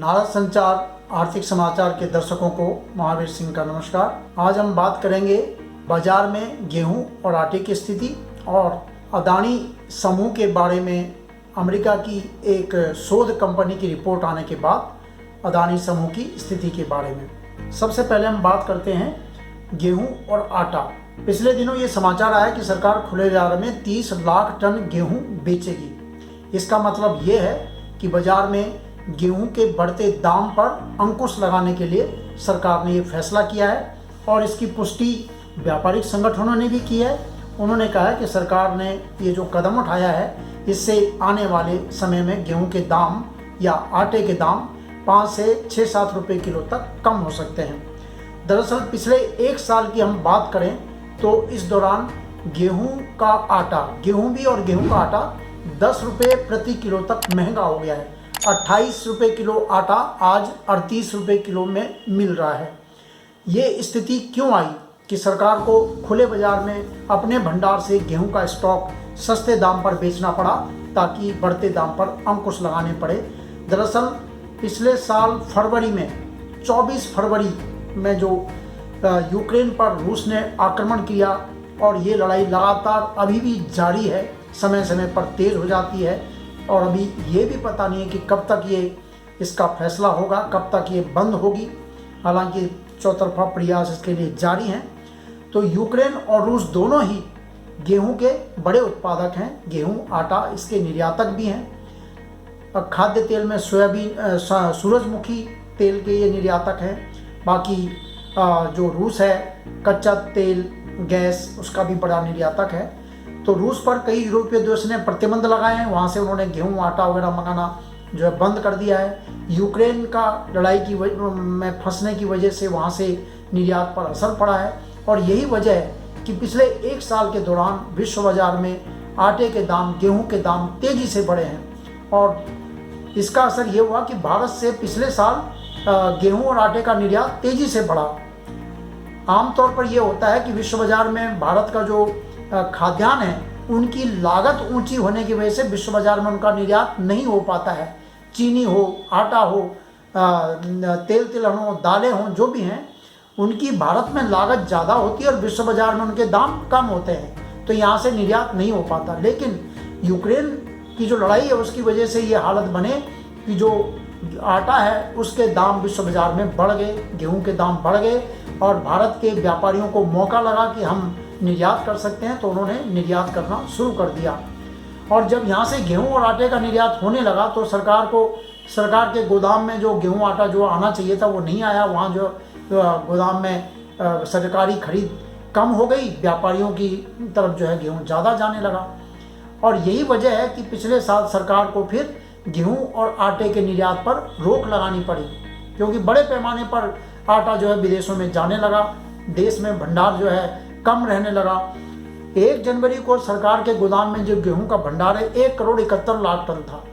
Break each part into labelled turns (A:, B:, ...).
A: नारद संचार आर्थिक समाचार के दर्शकों को महावीर सिंह का नमस्कार। आज हम बात करेंगे बाजार में गेहूं और आटे की स्थिति और अदानी समूह के बारे में। अमेरिका की एक शोध कंपनी की रिपोर्ट आने के बाद अदानी समूह की स्थिति के बारे में। सबसे पहले हम बात करते हैं गेहूं और आटा। पिछले दिनों ये समाचार आया कि सरकार खुले बाजार में 30 लाख टन गेहूं बेचेगी। इसका मतलब ये है कि बाजार में गेहूं के बढ़ते दाम पर अंकुश लगाने के लिए सरकार ने ये फैसला किया है और इसकी पुष्टि व्यापारिक संगठनों ने भी की है। उन्होंने कहा है कि सरकार ने ये जो कदम उठाया है इससे आने वाले समय में गेहूं के दाम या आटे के दाम 5 से 6-7 रुपये किलो तक कम हो सकते हैं। दरअसल पिछले एक साल की हम बात करें तो इस दौरान गेहूं का आटा, गेहूं भी और गेहूं का आटा 10 रुपये प्रति किलो तक महंगा हो गया है। 28 रुपये किलो आटा आज 38 रुपये किलो में मिल रहा है। ये स्थिति क्यों आई कि सरकार को खुले बाजार में अपने भंडार से गेहूं का स्टॉक सस्ते दाम पर बेचना पड़ा ताकि बढ़ते दाम पर अंकुश लगाने पड़े। दरअसल पिछले साल फरवरी में 24 फरवरी में जो यूक्रेन पर रूस ने आक्रमण किया और ये लड़ाई लगातार अभी भी जारी है, समय समय पर तेज हो जाती है और अभी ये भी पता नहीं है कि कब तक ये इसका फैसला होगा, कब तक ये बंद होगी। हालांकि चौतरफा प्रयास इसके लिए जारी हैं। तो यूक्रेन और रूस दोनों ही गेहूं के बड़े उत्पादक हैं। गेहूं, आटा इसके निर्यातक भी हैं। खाद्य तेल में सोयाबीन, सूरजमुखी तेल के ये निर्यातक हैं। बाकी जो रूस है कच्चा तेल, गैस, उसका भी बड़ा निर्यातक है। तो रूस पर कई यूरोपीय देश ने प्रतिबंध लगाए हैं। वहाँ से उन्होंने गेहूं, आटा वगैरह मंगाना जो है बंद कर दिया है। यूक्रेन का लड़ाई में फंसने की वजह से वहाँ से निर्यात पर असर पड़ा है और यही वजह है कि पिछले एक साल के दौरान विश्व बाजार में आटे के दाम, गेहूं के दाम तेज़ी से बढ़े हैं और इसका असर ये हुआ कि भारत से पिछले साल गेहूं और आटे का निर्यात तेज़ी से बढ़ा। आमतौर पर यह होता है कि विश्व बाजार में भारत का जो खाद्यान्न है उनकी लागत ऊंची होने की वजह से विश्व बाजार में उनका निर्यात नहीं हो पाता है। चीनी हो, आटा हो, तेल तिलहन हो, दालें हों, जो भी हैं, उनकी भारत में लागत ज़्यादा होती है और विश्व बाजार में उनके दाम कम होते हैं, तो यहाँ से निर्यात नहीं हो पाता। लेकिन यूक्रेन की जो लड़ाई है उसकी वजह से ये हालत बने कि जो आटा है उसके दाम विश्व बाजार में बढ़ गए, गेहूं के दाम बढ़ गए और भारत के व्यापारियों को मौका लगा कि हम निर्यात कर सकते हैं, तो उन्होंने निर्यात करना शुरू कर दिया। और जब यहाँ से गेहूं और आटे का निर्यात होने लगा तो सरकार के गोदाम में जो गेहूं आटा जो आना चाहिए था वो नहीं आया। वहाँ जो गोदाम में सरकारी खरीद कम हो गई, व्यापारियों की तरफ जो है गेहूं ज़्यादा जाने लगा और यही वजह है कि पिछले साल सरकार को फिर गेहूं और आटे के निर्यात पर रोक लगानी पड़ी, क्योंकि बड़े पैमाने पर आटा जो है विदेशों में जाने लगा, देश में भंडार जो है कम रहने लगा। 1 जनवरी को सरकार के गोदाम में जो गेहूं का भंडार है 1,71,00,000 टन था।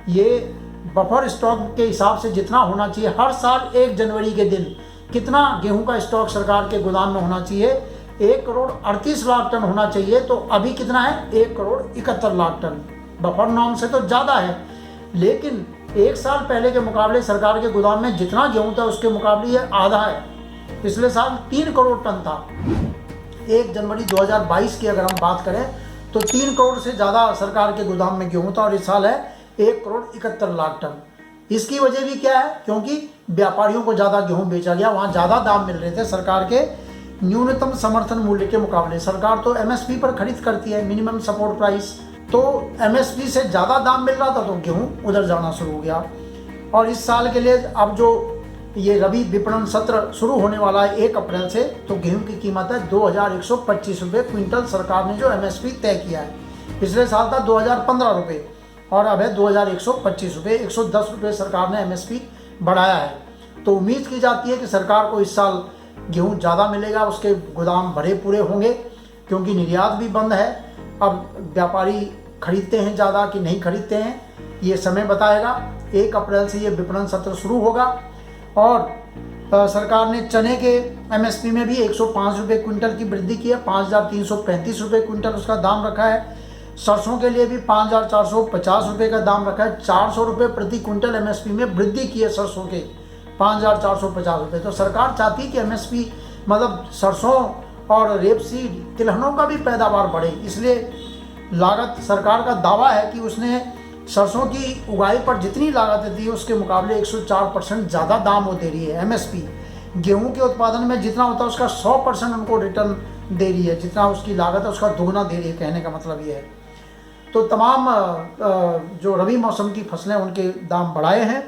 A: ये बफर स्टॉक के हिसाब से जितना होना चाहिए, हर साल 1 जनवरी के दिन कितना गेहूं का स्टॉक सरकार के गोदाम में होना चाहिए, 1,38,00,000 टन होना चाहिए। तो अभी कितना है, 1,71,00,000 टन। बफर नॉर्म से तो ज़्यादा है, लेकिन एक साल पहले के मुकाबले सरकार के गोदाम में जितना गेहूं था उसके मुकाबले ये आधा है। पिछले साल 3 करोड़ टन था। 1 जनवरी 2022 की अगर हम बात करें तो 3 करोड़ से ज़्यादा सरकार के गोदाम में गेहूं था और इस साल है 1,71,00,000 टन। इसकी वजह भी क्या है, क्योंकि व्यापारियों को ज़्यादा गेहूं बेचा गया, वहाँ ज़्यादा दाम मिल रहे थे सरकार के न्यूनतम समर्थन मूल्य के मुकाबले। सरकार तो MSP पर खरीद करती है, मिनिमम सपोर्ट प्राइस, तो MSP से ज़्यादा दाम मिल रहा था तो गेहूं उधर जाना शुरू हो गया। और इस साल के लिए अब जो ये रबी विपणन सत्र शुरू होने वाला है 1 अप्रैल से, तो गेहूं की कीमत है 2,125 रुपये क्विंटल। सरकार ने जो MSP तय किया है, पिछले साल था 2,015 रुपये और अब है 2,125 रुपये। 110 रुपये सरकार ने MSP बढ़ाया है। तो उम्मीद की जाती है कि सरकार को इस साल गेहूं ज़्यादा मिलेगा, उसके गोदाम भरे पूरे होंगे, क्योंकि निर्यात भी बंद है। अब व्यापारी खरीदते हैं ज़्यादा कि नहीं खरीदते हैं, ये समय बताएगा। 1 अप्रैल से ये विपणन सत्र शुरू होगा और सरकार ने चने के MSP में भी 105 रुपये क्विंटल की वृद्धि की है। 5,335 रुपये क्विंटल उसका दाम रखा है। सरसों के लिए भी 5,450 रुपये का दाम रखा है। 400 रुपये प्रति क्विंटल एमएसपी में वृद्धि की है सरसों के, 5,450 रुपये। तो सरकार चाहती है कि एमएसपी मतलब सरसों और रेपसीड तिलहनों का भी पैदावार बढ़े, इसलिए लागत सरकार का दावा है कि उसने सरसों की उगाई पर जितनी लागत दी है उसके मुकाबले 104% ज़्यादा दाम वो दे रही है एमएसपी। गेहूं के उत्पादन में जितना होता है उसका 100% उनको रिटर्न दे रही है, जितना उसकी लागत है उसका दुगना दे रही है, कहने का मतलब ये है। तो तमाम जो रबी मौसम की फसलें उनके दाम बढ़ाए हैं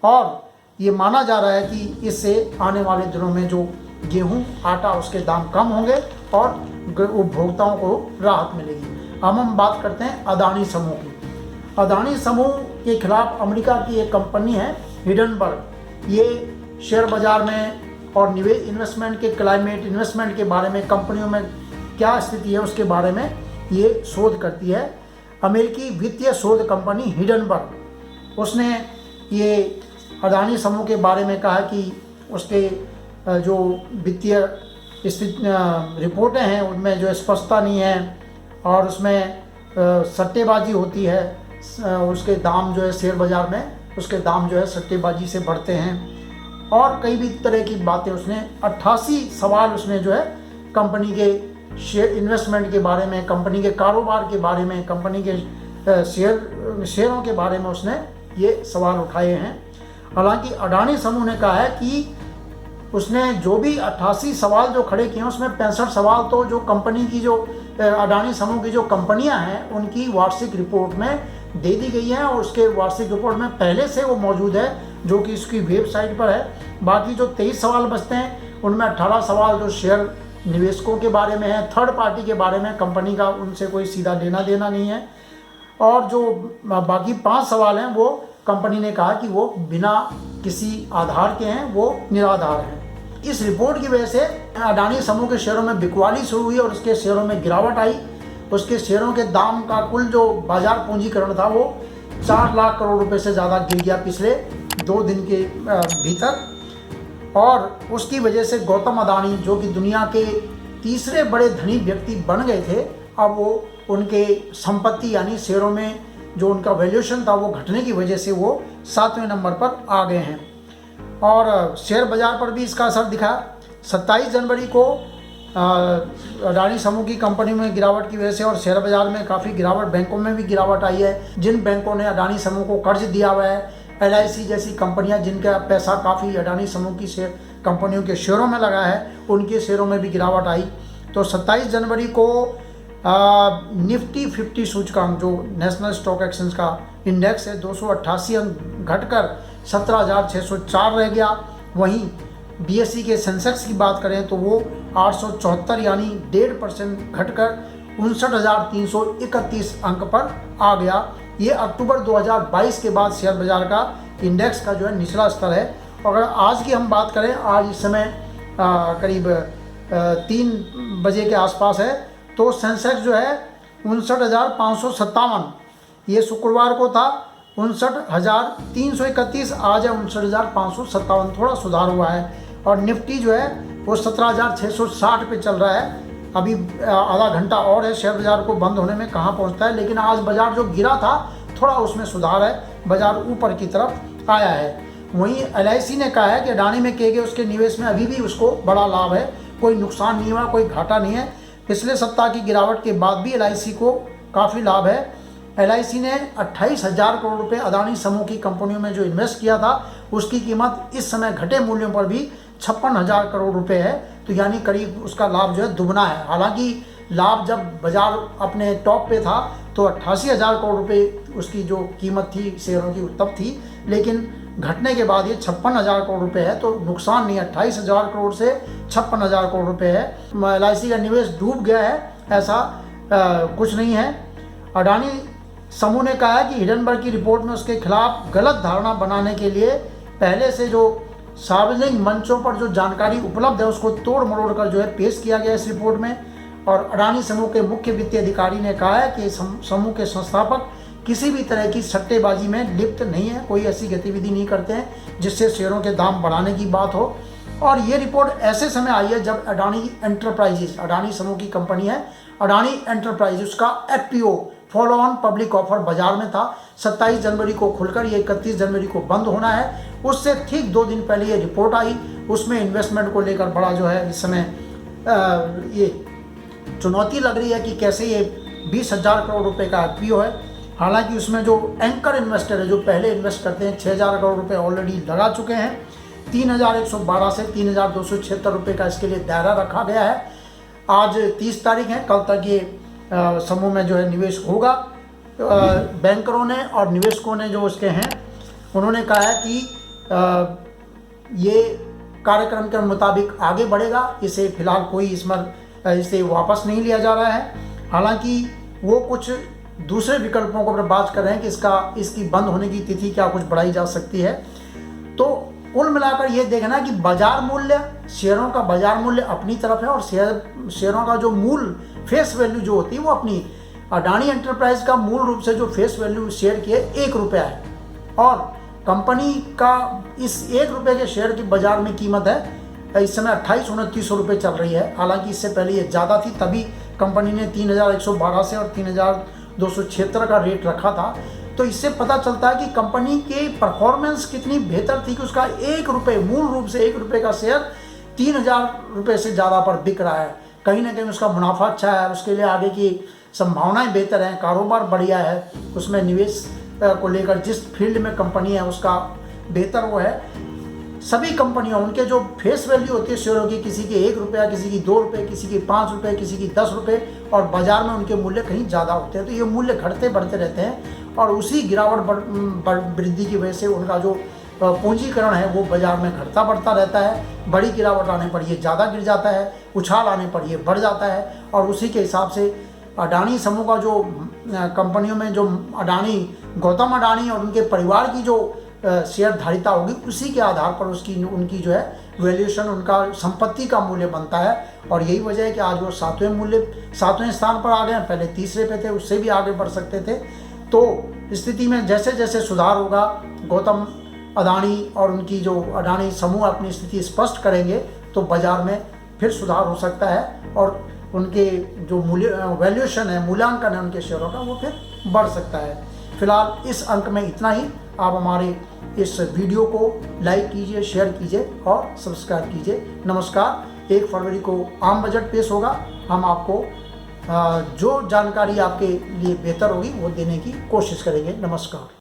A: और ये माना जा रहा है कि इससे आने वाले दिनों में जो गेहूं आटा उसके दाम कम होंगे और उपभोक्ताओं को राहत मिलेगी। अब हम बात करते हैं अदानी समूह की। अदानी समूह के खिलाफ अमेरिका की एक कंपनी है हिडनबर्ग, ये शेयर बाजार में और निवेश इन्वेस्टमेंट के क्लाइमेट इन्वेस्टमेंट के बारे में, कंपनियों में क्या स्थिति है उसके बारे में ये शोध करती है। अमेरिकी वित्तीय शोध कंपनी हिडनबर्ग, उसने ये अदानी समूह के बारे में कहा कि उसके जो वित्तीय रिपोर्टें हैं उनमें जो स्पष्टता नहीं है और उसमें सट्टेबाजी होती है, उसके दाम जो है शेयर बाजार में उसके दाम जो है सट्टेबाजी से बढ़ते हैं और कई भी तरह की बातें। उसने 88 सवाल उसने जो है कंपनी के शेयर इन्वेस्टमेंट के बारे में, कंपनी के कारोबार के बारे में, कंपनी के शेयरों के बारे में उसने ये सवाल उठाए हैं। हालांकि अडानी समूह ने कहा है कि उसने जो भी 88 सवाल जो खड़े किए हैं उसमें 65 सवाल तो जो कंपनी की जो अडानी समूह की जो कंपनियां हैं उनकी वार्षिक रिपोर्ट में दे दी गई है और उसके वार्षिक रिपोर्ट में पहले से वो मौजूद है जो कि इसकी वेबसाइट पर है। बाकी जो 23 सवाल बचते हैं उनमें 18 सवाल जो शेयर निवेशकों के बारे में है, थर्ड पार्टी के बारे में, कंपनी का उनसे कोई सीधा लेना देना नहीं है और जो बाकी 5 सवाल हैं वो कंपनी ने कहा कि वो बिना किसी आधार के हैं, वो निराधार हैं। इस रिपोर्ट की वजह से अडानी समूह के शेयरों में बिकवाली शुरू हुई और उसके शेयरों में गिरावट आई। उसके शेयरों के दाम का कुल जो बाजार पूंजीकरण था वो 4 लाख करोड़ रुपए से ज़्यादा गिर गया पिछले 2 दिन के भीतर और उसकी वजह से गौतम अडानी जो कि दुनिया के तीसरे बड़े धनी व्यक्ति बन गए थे, अब वो उनके संपत्ति यानी शेयरों में जो उनका वैल्यूएशन था वो घटने की वजह से वो 7वें नंबर पर आ गए हैं और शेयर बाजार पर भी इसका असर दिखा। 27 जनवरी को अडानी समूह की कंपनी में गिरावट की वजह से और शेयर बाजार में काफ़ी गिरावट, बैंकों में भी गिरावट आई है। जिन बैंकों ने अडानी समूह को कर्ज दिया हुआ है, LIC जैसी कंपनियां जिनका पैसा काफ़ी अडानी समूह की शेयर कंपनियों के शेयरों में लगा है, उनके शेयरों में भी गिरावट आई। तो 27 जनवरी को निफ्टी 50 सूचकांक जो नेशनल स्टॉक एक्सचेंज का इंडेक्स है 288 अंक घटकर 17,604 रह गया। वहीं BSE के सेंसेक्स की बात करें तो वो 874 यानी 1.5% घटकर 59,331 अंक पर आ गया। ये अक्टूबर 2022 के बाद शेयर बाजार का इंडेक्स का जो है निचला स्तर है। अगर आज की हम बात करें, आज इस समय करीब 3 बजे के आसपास है, तो सेंसेक्स जो है 59,557, ये शुक्रवार को था 59,331, आज है 59,557, थोड़ा सुधार हुआ है। और निफ्टी जो है वो 17,660 पे चल रहा है। अभी आधा घंटा और है शेयर बाजार को बंद होने में, कहाँ पहुंचता है, लेकिन आज बाजार जो गिरा था थोड़ा उसमें सुधार है, बाजार ऊपर की तरफ आया है। वहीं LIC ने कहा है कि अडानी में किए गए उसके निवेश में अभी भी उसको बड़ा लाभ है, कोई नुकसान नहीं हुआ, कोई घाटा नहीं है। पिछले सप्ताह की गिरावट के बाद भी LIC को काफ़ी लाभ है। LIC ने 28,000 करोड़ रुपए अदानी समूह की कंपनियों में जो इन्वेस्ट किया था उसकी कीमत इस समय घटे मूल्यों पर भी 56,000 करोड़ रुपए है, तो यानी करीब उसका लाभ जो है दुगना है। हालांकि लाभ जब बाजार अपने टॉप पे था तो 88,000 करोड़ रुपए उसकी जो कीमत थी शेयरों की तब थी, लेकिन घटने के बाद ये 56,000 करोड़ रुपए है, तो नुकसान नहीं है। 28,000 करोड़ से 56,000 करोड़ रुपए है। LIC का निवेश डूब गया है ऐसा कुछ नहीं है। अडानी समूह ने कहा है कि हिडनबर्ग की रिपोर्ट में उसके खिलाफ गलत धारणा बनाने के लिए पहले से जो सार्वजनिक मंचों पर जो जानकारी उपलब्ध है उसको तोड़ मरोड़ कर जो है पेश किया गया इस रिपोर्ट में। और अडानी समूह के मुख्य वित्तीय अधिकारी ने कहा है कि समूह के संस्थापक किसी भी तरह की सट्टेबाजी में लिप्त नहीं है, कोई ऐसी गतिविधि नहीं करते हैं जिससे शेयरों के दाम बढ़ाने की बात हो। और ये रिपोर्ट ऐसे समय आई है जब अडानी एंटरप्राइजेस, अडानी समूह की कंपनी है अडानी एंटरप्राइजेस, उसका FPO follow on public offer बाजार में था। 27 जनवरी को खुलकर ये 31 जनवरी को बंद होना है। उससे ठीक 2 दिन पहले ये रिपोर्ट आई, उसमें इन्वेस्टमेंट को लेकर बड़ा जो है इस समय ये चुनौती लग रही है कि कैसे ये 20,000 करोड़ रुपए का IPO है। हालांकि उसमें जो एंकर इन्वेस्टर है, जो पहले इन्वेस्ट करते हैं, 6,000 करोड़ रुपए ऑलरेडी लगा चुके हैं। 3,112 से 3,276 रुपये का इसके लिए दायरा रखा गया है। आज 30 तारीख है, कल तक ये समूह में जो है निवेश होगा। बैंकरों ने और निवेशकों ने जो उसके हैं, उन्होंने कहा है कि ये कार्यक्रम के मुताबिक आगे बढ़ेगा। इसे फिलहाल कोई इसे वापस नहीं लिया जा रहा है। हालांकि वो कुछ दूसरे विकल्पों को बात कर रहे हैं कि इसकी बंद होने की तिथि क्या कुछ बढ़ाई जा सकती है। तो कुल मिलाकर ये देखना कि बाजार मूल्य, शेयरों का बाजार मूल्य अपनी तरफ है और शेयरों का जो मूल फेस वैल्यू जो होती है वो अपनी। अडानी एंटरप्राइज का मूल रूप से जो फेस वैल्यू शेयर की है 1 रुपया है और कंपनी का इस 1 रुपये के शेयर की बाजार में कीमत है इस समय 28-29 रुपये चल रही है। हालांकि इससे पहले ये ज़्यादा थी, तभी कंपनी ने 3,112 से और 3,276 का रेट रखा था। तो इससे पता चलता है कि कंपनी की परफॉर्मेंस कितनी बेहतर थी कि उसका 1 रुपये, मूल रूप से 1 रुपये का शेयर 3,000 रुपये से ज़्यादा पर बिक रहा है। कहीं ना कहीं उसका मुनाफा अच्छा है, उसके लिए आगे की संभावनाएं बेहतर हैं, कारोबार बढ़िया है, उसमें निवेश को लेकर जिस फील्ड में कंपनी है उसका बेहतर वो है। सभी कंपनियों, उनके जो फेस वैल्यू होती है शेयरों की, किसी की 1 रुपया, किसी की 2 रुपये, किसी की 5 रुपये, किसी की 10 रुपये, और बाजार में उनके मूल्य कहीं ज़्यादा होते हैं। तो ये मूल्य घटते बढ़ते रहते हैं और उसी गिरावट वृद्धि की वजह से उनका जो पूंजीकरण है वो बाजार में घटता बढ़ता रहता है। बड़ी गिरावट आने पर ये ज़्यादा गिर जाता है, उछाल आने पर ये बढ़ जाता है। और उसी के हिसाब से अडानी समूह का जो कंपनियों में जो गौतम अडानी और उनके परिवार की जो शेयर धारिता होगी, उसी के आधार पर उनकी जो है वैल्यूएशन, उनका संपत्ति का मूल्य बनता है। और यही वजह है कि आज वो 7वें स्थान पर आ गए हैं। पहले 3रे पे थे, उससे भी आगे बढ़ सकते थे। तो स्थिति में जैसे जैसे सुधार होगा, गौतम अडानी और उनकी जो अडानी समूह अपनी स्थिति स्पष्ट करेंगे तो बाजार में फिर सुधार हो सकता है और उनके जो वैल्यूएशन है, मूल्यांकन है उनके शेयरों का, वो फिर बढ़ सकता है। फिलहाल इस अंक में इतना ही। आप हमारे इस वीडियो को लाइक कीजिए, शेयर कीजिए और सब्सक्राइब कीजिए। नमस्कार। 1 फरवरी को आम बजट पेश होगा। हम आपको जो जानकारी आपके लिए बेहतर होगी वो देने की कोशिश करेंगे। नमस्कार।